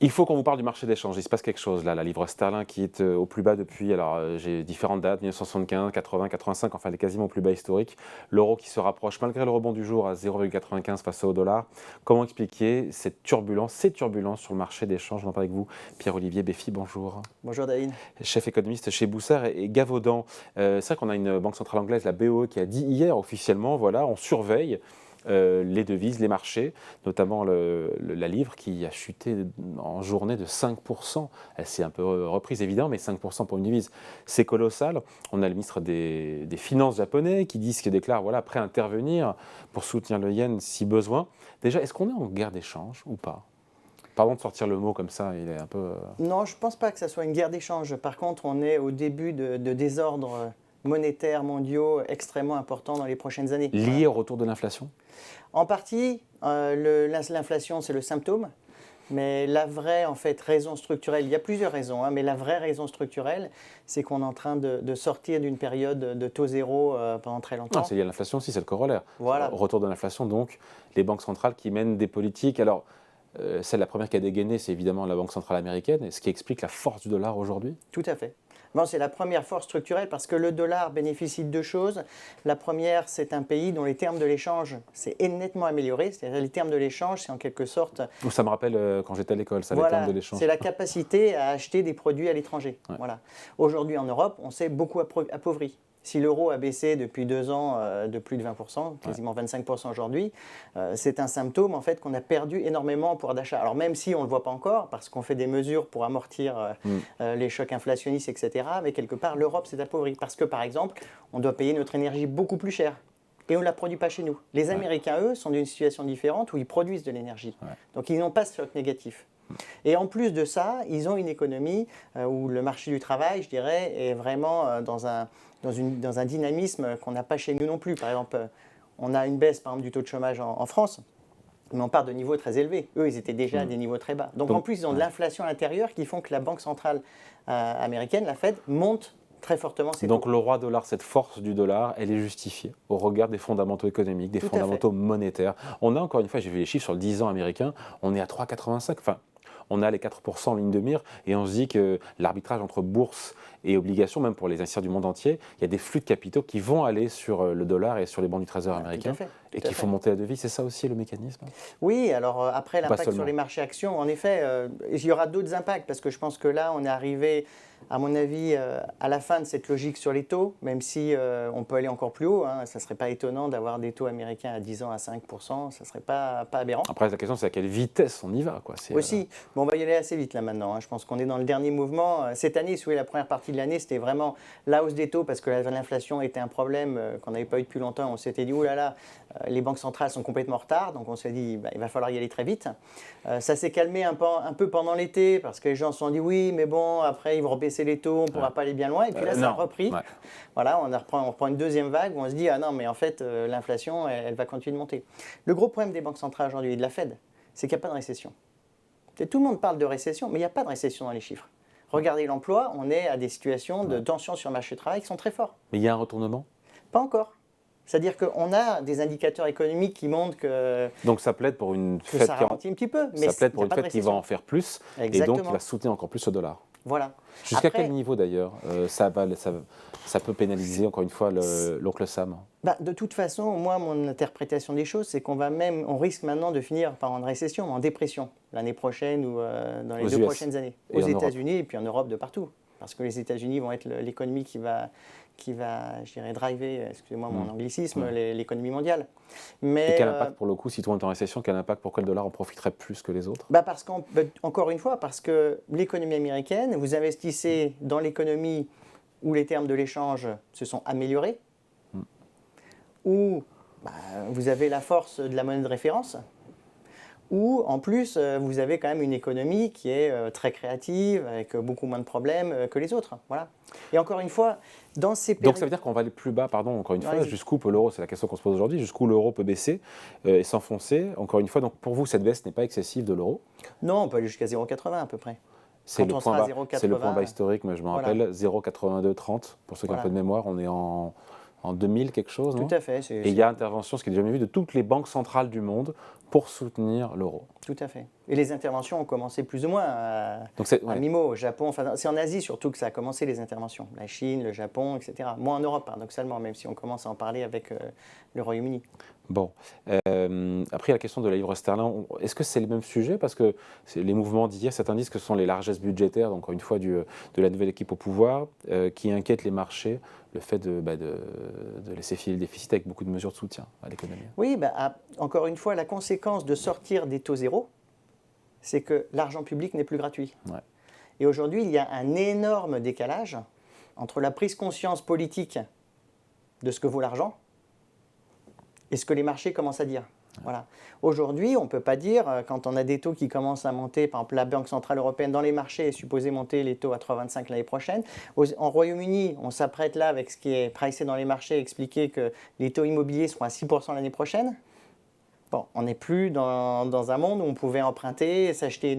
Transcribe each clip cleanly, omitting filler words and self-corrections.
Il faut qu'on vous parle du marché d'échange. Il se passe quelque chose là. La livre sterling qui est au plus bas depuis, alors j'ai différentes dates, 1975, 80, 85, enfin elle est quasiment au plus bas historique. L'euro qui se rapproche malgré le rebond du jour à 0,95 face au dollar. Comment expliquer cette turbulence, ces turbulences sur le marché d'échange? On en parle avec vous, Pierre-Olivier Béfi, bonjour. Bonjour David. Chef économiste chez Boussard et Gavaudan. C'est vrai qu'on a une banque centrale anglaise, la BOE, qui a dit hier officiellement, voilà, on surveille les devises, les marchés, notamment la livre qui a chuté en journée de 5%. Elle s'est un peu reprise évidemment, mais 5% pour une devise, c'est colossal. On a le ministre des Finances japonais qui déclare voilà, prêt à intervenir pour soutenir le yen si besoin. Déjà, est-ce qu'on est en guerre d'échange ou pas? Pardon de sortir le mot comme ça, il est un peu... Non, je ne pense pas que ça soit une guerre d'échange. Par contre, on est au début de désordres monétaires mondiaux extrêmement importants dans les prochaines années. Lié au retour de l'inflation? En partie, l'inflation, c'est le symptôme. Mais la vraie raison structurelle, il y a plusieurs raisons, mais la vraie raison structurelle, c'est qu'on est en train de sortir d'une période de taux zéro pendant très longtemps. Non, c'est lié à l'inflation aussi, c'est le corollaire. Voilà. Retour de l'inflation, donc les banques centrales qui mènent des politiques. Alors, la première qui a dégainé, c'est évidemment la Banque centrale américaine, ce qui explique la force du dollar aujourd'hui. Tout à fait. Bon, c'est la première force structurelle parce que le dollar bénéficie de deux choses. La première, c'est un pays dont les termes de l'échange s'est nettement amélioré. C'est-à-dire les termes de l'échange, c'est en quelque sorte... Ça me rappelle quand j'étais à l'école, ça, voilà, les termes de l'échange. C'est la capacité à acheter des produits à l'étranger. Ouais. Voilà. Aujourd'hui, en Europe, on s'est beaucoup appauvri. Si l'euro a baissé depuis 2 ans de plus de 20%, quasiment 25% aujourd'hui, c'est un symptôme en fait qu'on a perdu énormément en pouvoir d'achat. Alors même si on ne le voit pas encore, parce qu'on fait des mesures pour amortir les chocs inflationnistes, etc., mais quelque part l'Europe s'est appauvrie. Parce que par exemple, on doit payer notre énergie beaucoup plus cher. Et on ne la produit pas chez nous. Les Américains, eux, sont dans une situation différente où ils produisent de l'énergie. Donc ils n'ont pas ce choc négatif. Et en plus de ça, ils ont une économie où le marché du travail, je dirais, est vraiment dans un dynamisme qu'on n'a pas chez nous non plus. Par exemple, on a une baisse par exemple, du taux de chômage en France, mais on part de niveaux très élevés. Eux, ils étaient déjà à des niveaux très bas. Donc en plus, ils ont de l'inflation à l'intérieur qui font que la Banque centrale américaine, la Fed, monte très fortement ses taux. Donc le roi dollar, cette force du dollar, elle est justifiée au regard des fondamentaux économiques, des fondamentaux monétaires. On a encore une fois, j'ai vu les chiffres sur le 10 ans américain, on est à 3,85. Enfin, on a les 4% en ligne de mire et on se dit que l'arbitrage entre bourse et obligations, même pour les investisseurs du monde entier, il y a des flux de capitaux qui vont aller sur le dollar et sur les bons du Trésor américain et qui font monter la devise. C'est ça aussi le mécanisme? Oui, alors après l'impact sur les marchés actions, en effet, il y aura d'autres impacts parce que je pense que là, on est arrivé, à mon avis, à la fin de cette logique sur les taux, même si on peut aller encore plus haut. Ça ne serait pas étonnant d'avoir des taux américains à 10 ans à 5%, ça ne serait pas aberrant. Après, la question, c'est à quelle vitesse on y va, quoi. Aussi, bon, on va y aller assez vite là maintenant. Je pense qu'on est dans le dernier mouvement. Cette année, si vous voulez, la première partie de l'année, c'était vraiment la hausse des taux parce que l'inflation était un problème qu'on n'avait pas eu depuis longtemps. On s'était dit, oh là là, les banques centrales sont complètement en retard. Donc on s'est dit, il va falloir y aller très vite. Ça s'est calmé un peu pendant l'été parce que les gens se sont dit, oui, mais bon, après, ils vont rebaisser les taux, on ne pourra pas aller bien loin. Et puis là, ça a repris. Voilà, on reprend une deuxième vague où on se dit, ah non, mais en fait, l'inflation, elle va continuer de monter. Le gros problème des banques centrales aujourd'hui et de la Fed, c'est qu'il n'y a pas de récession. Tout le monde parle de récession, mais il n'y a pas de récession dans les chiffres. Regardez l'emploi, on est à des situations de tension sur le marché du travail qui sont très forts. Mais il y a un retournement? Pas encore. C'est-à-dire qu'on a des indicateurs économiques qui montrent que... Donc ça plaide pour une Fed ça ralentit un petit peu. Mais ça plaide pour une Fed qui va en faire plus. Exactement. Et donc qui va soutenir encore plus le dollar. Voilà. Jusqu'à quel niveau d'ailleurs ça peut pénaliser encore une fois l'oncle Sam? De toute façon, moi, mon interprétation des choses, c'est on risque maintenant de finir par une récession, en dépression, l'année prochaine ou dans les 2 prochaines années. Aux États-Unis et puis en Europe, de partout. Parce que les États-Unis vont être l'économie qui va, je dirais, driver, excusez-moi mon anglicisme, l'économie mondiale. Mais, et quel impact pour le coup, si tout le monde est en récession, quel impact, pourquoi le dollar en profiterait plus que les autres? Parce qu'encore une fois, parce que l'économie américaine, vous investissez dans l'économie où les termes de l'échange se sont améliorés, où vous avez la force de la monnaie de référence, où en plus vous avez quand même une économie qui est très créative, avec beaucoup moins de problèmes que les autres. Voilà. Et encore une fois, dans ces périodes... Donc ça veut dire qu'on va aller plus bas, pardon, encore une fois, jusqu'où peut l'euro, c'est la question qu'on se pose aujourd'hui, jusqu'où l'euro peut baisser et s'enfoncer, encore une fois. Donc pour vous, cette baisse n'est pas excessive de l'euro? Non, on peut aller jusqu'à 0,80 à peu près. C'est le point bas historique, mais je me rappelle, 0,8230, pour ceux qui ont un peu de mémoire, on est en 2000 quelque chose, non? Tout à fait. Et il y a intervention, ce qui est jamais vu, de toutes les banques centrales du monde pour soutenir l'euro. Tout à fait. Et les interventions ont commencé plus ou moins à mi-mot au Japon. Enfin, c'est en Asie surtout que ça a commencé les interventions. La Chine, le Japon, etc. Moins en Europe, paradoxalement, même si on commence à en parler avec le Royaume-Uni. Bon. Après, la question de la livre sterling, est-ce que c'est le même sujet? Parce que les mouvements d'hier, certains disent que ce sont les largesses budgétaires, donc encore une fois, de la nouvelle équipe au pouvoir, qui inquiètent les marchés, le fait de laisser filer le déficit avec beaucoup de mesures de soutien à l'économie. Oui, encore une fois, la conséquence de sortir des taux zéro, c'est que l'argent public n'est plus gratuit. Ouais. Et aujourd'hui, il y a un énorme décalage entre la prise conscience politique de ce que vaut l'argent et ce que les marchés commencent à dire. Voilà. Aujourd'hui, on ne peut pas dire, quand on a des taux qui commencent à monter, par exemple la Banque Centrale Européenne dans les marchés est supposée monter les taux à 3,25 l'année prochaine. En Royaume-Uni, on s'apprête là, avec ce qui est pricé dans les marchés, à expliquer que les taux immobiliers seront à 6% l'année prochaine. Bon, on n'est plus dans un monde où on pouvait emprunter, s'acheter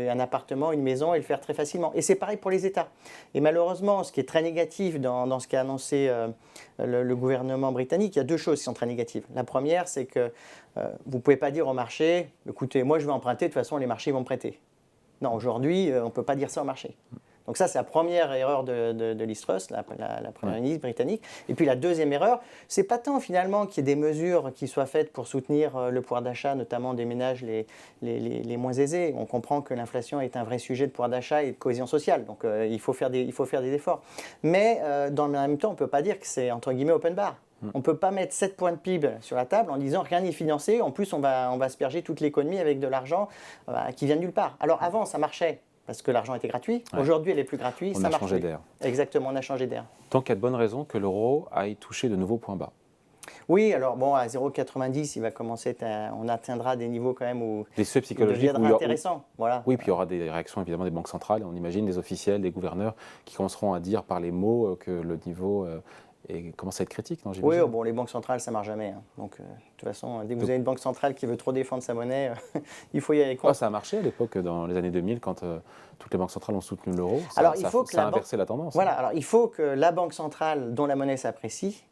un appartement, une maison et le faire très facilement. Et c'est pareil pour les États. Et malheureusement, ce qui est très négatif dans ce qu'a annoncé le gouvernement britannique, il y a deux choses qui sont très négatives. La première, c'est que vous ne pouvez pas dire au marché, écoutez, moi je vais emprunter, de toute façon les marchés vont me prêter. Non, aujourd'hui, on ne peut pas dire ça au marché. Donc ça, c'est la première erreur de Liz Truss, la première ministre britannique. Et puis la deuxième erreur, c'est pas tant finalement qu'il y ait des mesures qui soient faites pour soutenir le pouvoir d'achat, notamment des ménages les moins aisés. On comprend que l'inflation est un vrai sujet de pouvoir d'achat et de cohésion sociale. Donc il faut faire des efforts. Mais dans le même temps, on ne peut pas dire que c'est entre guillemets open bar. On ne peut pas mettre 7 points de PIB sur la table en disant rien n'est financé. En plus, on va asperger toute l'économie avec de l'argent qui vient de nulle part. Alors avant, ça marchait. Parce que l'argent était gratuit. Ouais. Aujourd'hui, elle n'est plus gratuite. On a changé d'air. Exactement, on a changé d'air. Donc, il y a de bonnes raisons que l'euro aille toucher de nouveaux points bas. Oui, alors bon, à 0,90, on atteindra des niveaux quand même où des seuils psychologiques ça deviendra intéressant. Voilà. Oui, puis il y aura des réactions évidemment des banques centrales. On imagine des officiels, des gouverneurs qui commenceront à dire par les mots que le niveau commence à être critique, non? Oui, bon, les banques centrales, ça ne marche jamais. Hein. Donc, de toute façon, dès que vous avez une banque centrale qui veut trop défendre sa monnaie, il faut y aller contre. Ça a marché à l'époque, dans les années 2000, quand toutes les banques centrales ont soutenu l'euro. Ça a inversé la tendance. Voilà, alors il faut que la banque centrale dont la monnaie s'apprécie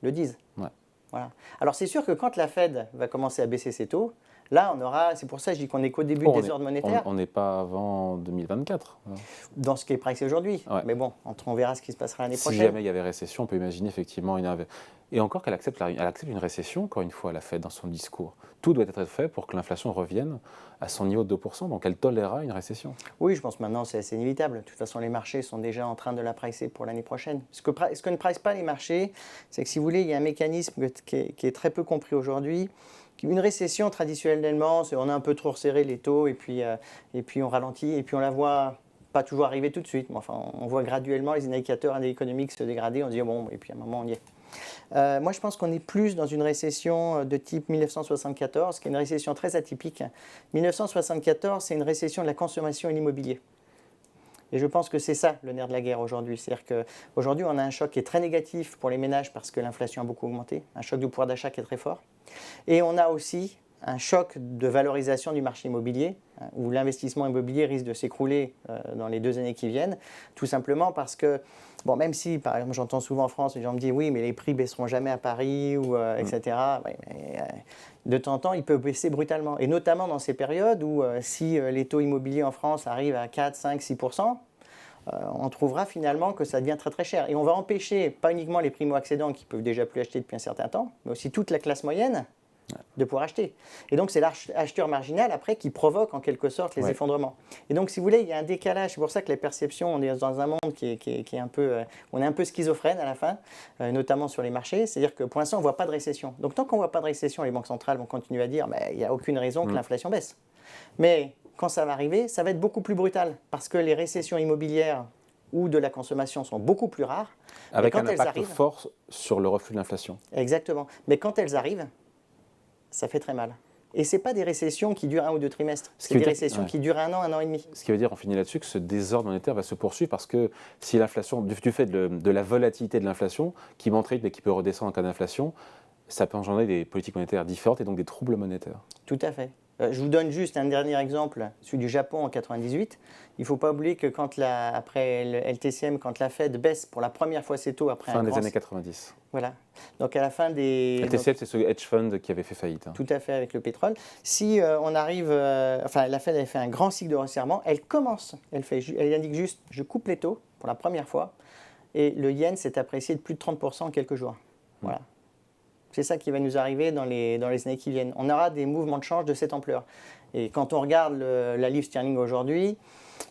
le dise. Ouais. Voilà. Alors, c'est sûr que quand la Fed va commencer à baisser ses taux, là, c'est pour ça que je dis qu'on n'est qu'au début des désordre monétaire. On n'est pas avant 2024. Dans ce qui est pricé aujourd'hui. Ouais. Mais bon, on verra ce qui se passera l'année prochaine. Si jamais il y avait récession, on peut imaginer effectivement et encore qu'elle accepte une récession, encore une fois, la Fed dans son discours. Tout doit être fait pour que l'inflation revienne à son niveau de 2%, donc elle tolérera une récession. Oui, je pense maintenant c'est assez inévitable. De toute façon, les marchés sont déjà en train de la pricer pour l'année prochaine. Ce que ne price pas les marchés, c'est que si vous voulez, il y a un mécanisme qui est très peu compris aujourd'hui. Une récession, traditionnellement, on a un peu trop resserré les taux et puis on ralentit et puis on la voit pas toujours arriver tout de suite. Mais enfin, on voit graduellement les indicateurs économiques se dégrader. On se dit bon, et puis à un moment on y est. Moi, je pense qu'on est plus dans une récession de type 1974, qui est une récession très atypique. 1974, c'est une récession de la consommation et l'immobilier. Et je pense que c'est ça le nerf de la guerre aujourd'hui. C'est-à-dire qu'aujourd'hui, on a un choc qui est très négatif pour les ménages parce que l'inflation a beaucoup augmenté, un choc du pouvoir d'achat qui est très fort. Et on a aussi un choc de valorisation du marché immobilier, où l'investissement immobilier risque de s'écrouler dans les 2 années qui viennent, tout simplement parce que, bon, même si, par exemple, j'entends souvent en France, les gens me disent oui, mais les prix baisseront jamais à Paris, etc. Oui, mais, de temps en temps, ils peuvent baisser brutalement. Et notamment dans ces périodes où si les taux immobiliers en France arrivent à 4, 5, 6%, on trouvera finalement que ça devient très très cher. Et on va empêcher, pas uniquement les primo-accédants qui peuvent déjà plus acheter depuis un certain temps, mais aussi toute la classe moyenne de pouvoir acheter. Et donc, c'est l'acheteur marginal, après, qui provoque en quelque sorte les effondrements. Et donc, si vous voulez, il y a un décalage. C'est pour ça que les perceptions, on est dans un monde qui est un peu... on est un peu schizophrène à la fin, notamment sur les marchés. C'est-à-dire que pour l'instant, on ne voit pas de récession. Donc, tant qu'on ne voit pas de récession, les banques centrales vont continuer à dire il n'y a aucune raison que l'inflation baisse. Mais quand ça va arriver, ça va être beaucoup plus brutal. Parce que les récessions immobilières ou de la consommation sont beaucoup plus rares. Avec un impact fort sur le reflux de l'inflation. Exactement. Mais quand elles arrivent, ça fait très mal. Et ce n'est pas des récessions qui durent 1 ou 2 trimestres, c'est des récessions qui durent 1 an et demi. Ce qui veut dire, on finit là-dessus, que ce désordre monétaire va se poursuivre parce que si l'inflation, du fait de la volatilité de l'inflation, qui monte et qui peut redescendre en cas d'inflation, ça peut engendrer des politiques monétaires différentes et donc des troubles monétaires. Tout à fait. Je vous donne juste un dernier exemple, celui du Japon en 98. Il ne faut pas oublier que après le LTCM, quand la Fed baisse pour la première fois ses taux après fin des années 90. Voilà. Donc à la fin des... LTCM, c'est ce hedge fund qui avait fait faillite. Tout à fait, avec le pétrole. Si on arrive... enfin, la Fed avait fait un grand cycle de resserrement. Elle commence. Elle indique juste, je coupe les taux pour la première fois. Et le yen s'est apprécié de plus de 30% en quelques jours. Voilà. C'est ça qui va nous arriver dans les années qui viennent. On aura des mouvements de change de cette ampleur. Et quand on regarde la livre sterling aujourd'hui,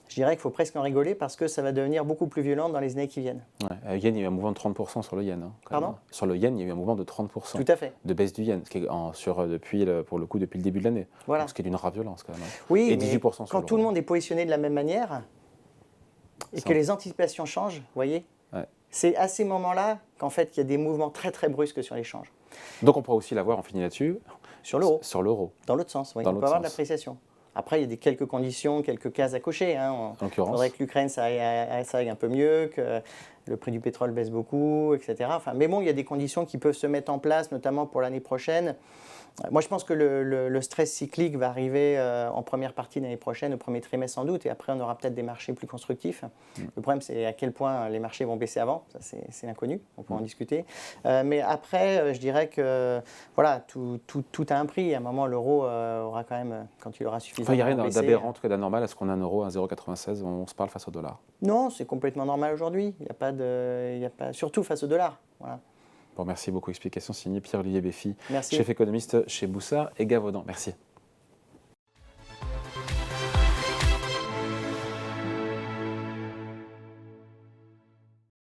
je dirais qu'il faut presque en rigoler parce que ça va devenir beaucoup plus violent dans les années qui viennent. Ouais, yen, il y a eu un mouvement de 30% sur le yen. Hein, Pardon ? Sur le yen, il y a eu un mouvement de 30%. Tout à fait. De baisse du yen, ce qui est pour le coup depuis le début de l'année. Voilà. Ce qui est d'une rare violence quand même. Hein. Oui, et mais 18% sur quand tout le monde est positionné de la même manière et que les anticipations changent, vous voyez, c'est à ces moments-là qu'en fait il y a des mouvements très très brusques sur l'échange. Donc on pourra aussi l'avoir, on finit là-dessus, sur l'euro. Sur l'euro. Dans l'autre sens, oui. On peut avoir de l'appréciation. Après, il y a quelques conditions, quelques cases à cocher. Hein. Il faudrait que l'Ukraine ça aille un peu mieux, que le prix du pétrole baisse beaucoup, etc. Enfin, mais bon, il y a des conditions qui peuvent se mettre en place, notamment pour l'année prochaine. Moi, je pense que le stress cyclique va arriver en première partie de l'année prochaine, au premier trimestre sans doute, et après, on aura peut-être des marchés plus constructifs. Le problème, c'est à quel point les marchés vont baisser avant. Ça, c'est l'inconnu. On peut en discuter. Mais après, je dirais que voilà, tout a un prix. À un moment, l'euro aura quand même, quand il aura suffisamment il n'y a rien baissé, d'aberrant, en tout cas d'anormal, à ce qu'on a un euro à 0,96, on se parle face au dollar. Non, c'est complètement normal aujourd'hui. Il n'y a pas de, surtout face au dollar. Voilà. Bon, merci beaucoup. Explication signée Pierre-Olivier Beffy, Merci. chef économiste chez Boussard et Gavaudan. Merci.